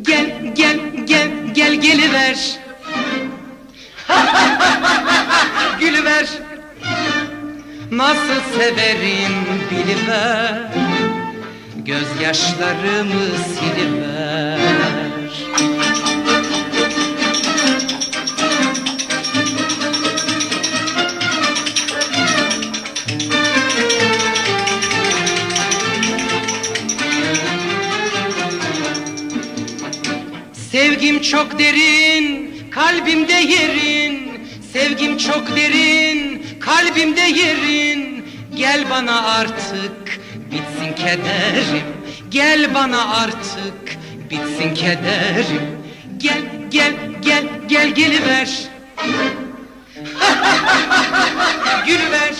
Gel gel gel gel geliver. Gülüver. Nasıl severim biliver. Gözyaşlarımı siliver. Sevgim çok derin, kalbimde yerin. Sevgim çok derin, kalbimde yerin. Gel bana artık, bitsin kederim. Gel bana artık, bitsin kederim. Gel, gel, gel, gel geliver. Gülüver.